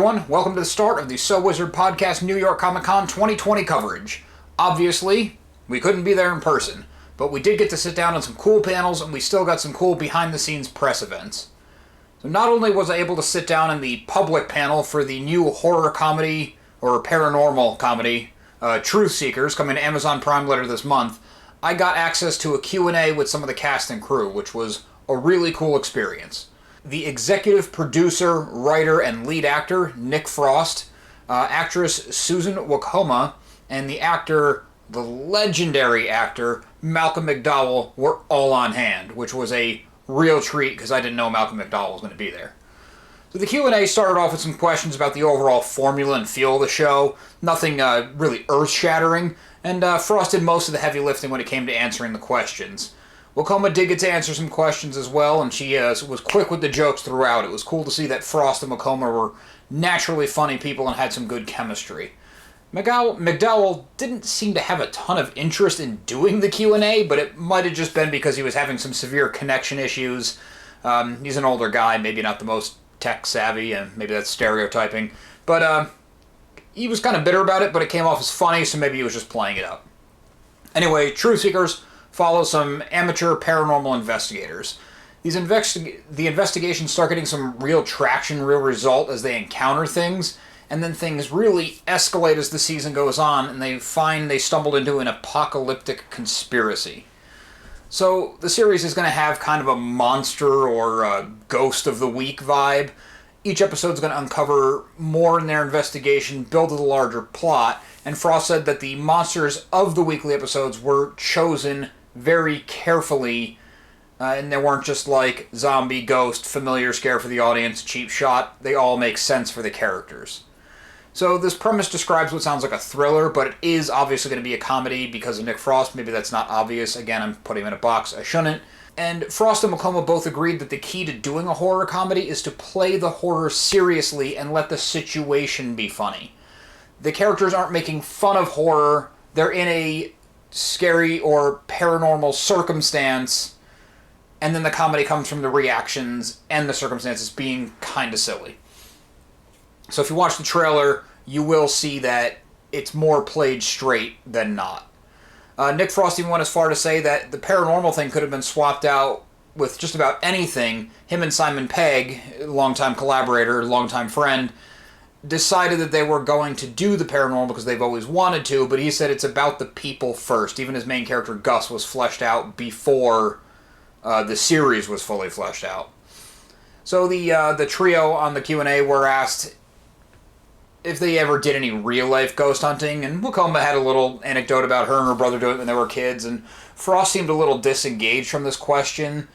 everyone. Welcome to the start of the So Wizard Podcast New York Comic Con 2020 coverage. Obviously, we couldn't be there in person, but we did get to sit down on some cool panels, and we still got some cool behind-the-scenes press events. So not only was I able to sit down in the public panel for the new horror comedy, or paranormal comedy, Truth Seekers, coming to Amazon Prime later this month, I got access to a Q&A with some of the cast and crew, which was a really cool experience. The executive producer, writer, and lead actor, Nick Frost, actress Susan Wokoma, and the legendary actor, Malcolm McDowell, were all on hand, which was a real treat because I didn't know Malcolm McDowell was going to be there. So the Q&A started off with some questions about the overall formula and feel of the show, nothing really earth-shattering, and Frost did most of the heavy lifting when it came to answering the questions. Wokoma did get to answer some questions as well, and she was quick with the jokes throughout. It was cool to see that Frost and Wokoma were naturally funny people and had some good chemistry. McDowell didn't seem to have a ton of interest in doing the Q&A, but it might have just been because he was having some severe connection issues. He's an older guy, maybe not the most tech-savvy, and maybe that's stereotyping. But he was kind of bitter about it, but it came off as funny, so maybe he was just playing it up. Anyway, Truth Seekers follow some amateur paranormal investigators. The investigations start getting some real traction, real result as they encounter things, and then things really escalate as the season goes on, and they find they stumbled into an apocalyptic conspiracy. So the series is going to have kind of a monster or a ghost of the week vibe. Each episode is going to uncover more in their investigation, build a larger plot, and Frost said that the monsters of the weekly episodes were chosen very carefully, and they weren't just like zombie, ghost, familiar scare for the audience, cheap shot. They all make sense for the characters. So this premise describes what sounds like a thriller, but it is obviously going to be a comedy because of Nick Frost. Maybe that's not obvious. Again, I'm putting him in a box. I shouldn't. And Frost and Wokoma both agreed that the key to doing a horror comedy is to play the horror seriously and let the situation be funny. The characters aren't making fun of horror. They're in a scary or paranormal circumstance, and then the comedy comes from the reactions and the circumstances being kind of silly. So if you watch the trailer, you will see that it's more played straight than not. Nick Frost even went as far to say that the paranormal thing could have been swapped out with just about anything. Him and Simon Pegg, longtime collaborator, longtime friend, decided that they were going to do the paranormal because they've always wanted to, but he said it's about the people first. Even his main character, Gus, was fleshed out before the series was fully fleshed out. So the trio on the Q&A were asked if they ever did any real-life ghost hunting, and Wokoma had a little anecdote about her and her brother doing it when they were kids, and Frost seemed a little disengaged from this question.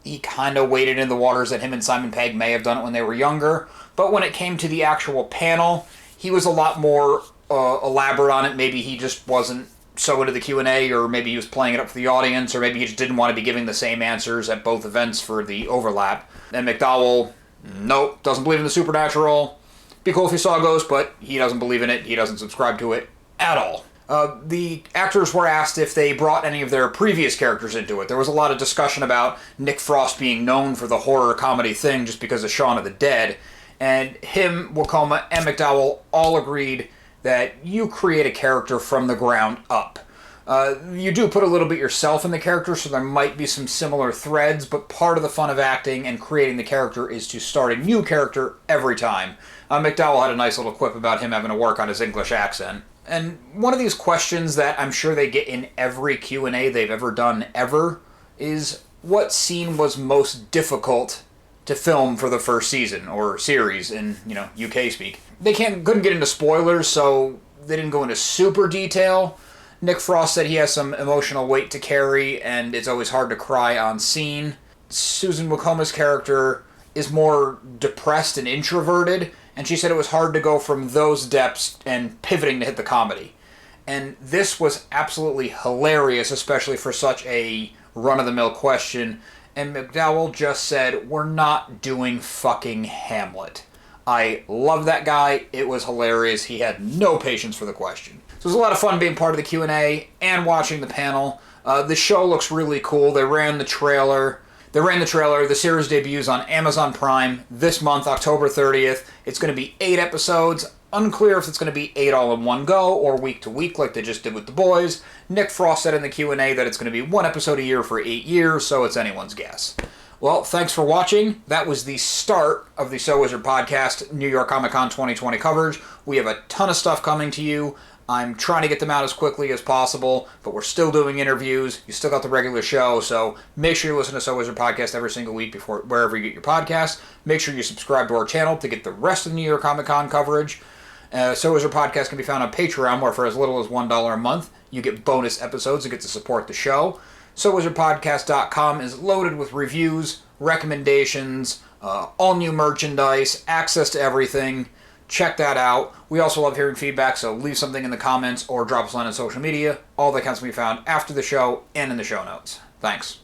He kind of waded in the waters that him and Simon Pegg may have done it when they were younger, but when it came to the actual panel, he was a lot more elaborate on it. Maybe he just wasn't so into the Q&A, or maybe he was playing it up for the audience, or maybe he just didn't want to be giving the same answers at both events for the overlap. And McDowell, nope, doesn't believe in the supernatural. Be cool if he saw a ghost, but he doesn't believe in it. He doesn't subscribe to it at all. The actors were asked if they brought any of their previous characters into it. There was a lot of discussion about Nick Frost being known for the horror comedy thing just because of Shaun of the Dead. And him, Wokoma, and McDowell all agreed that you create a character from the ground up. You do put a little bit yourself in the character, so there might be some similar threads, but part of the fun of acting and creating the character is to start a new character every time. McDowell had a nice little quip about him having to work on his English accent. And one of these questions that I'm sure they get in every Q&A they've ever done ever is, what scene was most difficult to film for the first season, or series in, UK speak? They couldn't get into spoilers, so they didn't go into super detail. Nick Frost said he has some emotional weight to carry, and it's always hard to cry on scene. Susan Wokoma's character is more depressed and introverted, and she said it was hard to go from those depths and pivoting to hit the comedy. And this was absolutely hilarious, especially for such a run-of-the-mill question. And McDowell just said, we're not doing fucking Hamlet. I love that guy. It was hilarious. He had no patience for the question. So it was a lot of fun being part of the Q&A and watching the panel. The show looks really cool. They ran the trailer. They ran the trailer. The series debuts on Amazon Prime this month, October 30th. It's going to be 8 episodes. Unclear if it's going to be 8 all in one go or week to week like they just did with The Boys. Nick Frost said in the Q&A that it's going to be 1 episode a year for 8 years, so it's anyone's guess. Well, thanks for watching. That was the start of the So Wizard Podcast New York Comic Con 2020 coverage. We have a ton of stuff coming to you. I'm trying to get them out as quickly as possible, but we're still doing interviews. You still got the regular show, so make sure you listen to So Wizard Podcast every single week before wherever you get your podcast. Make sure you subscribe to our channel to get the rest of the New York Comic Con coverage. So Wizard Podcast can be found on Patreon, where for as little as $1 a month, you get bonus episodes and get to support the show. SoWizardPodcast.com is loaded with reviews, recommendations, all new merchandise, access to everything. Check that out. We also love hearing feedback, so leave something in the comments or drop us a line on social media. All that can be found after the show and in the show notes. Thanks.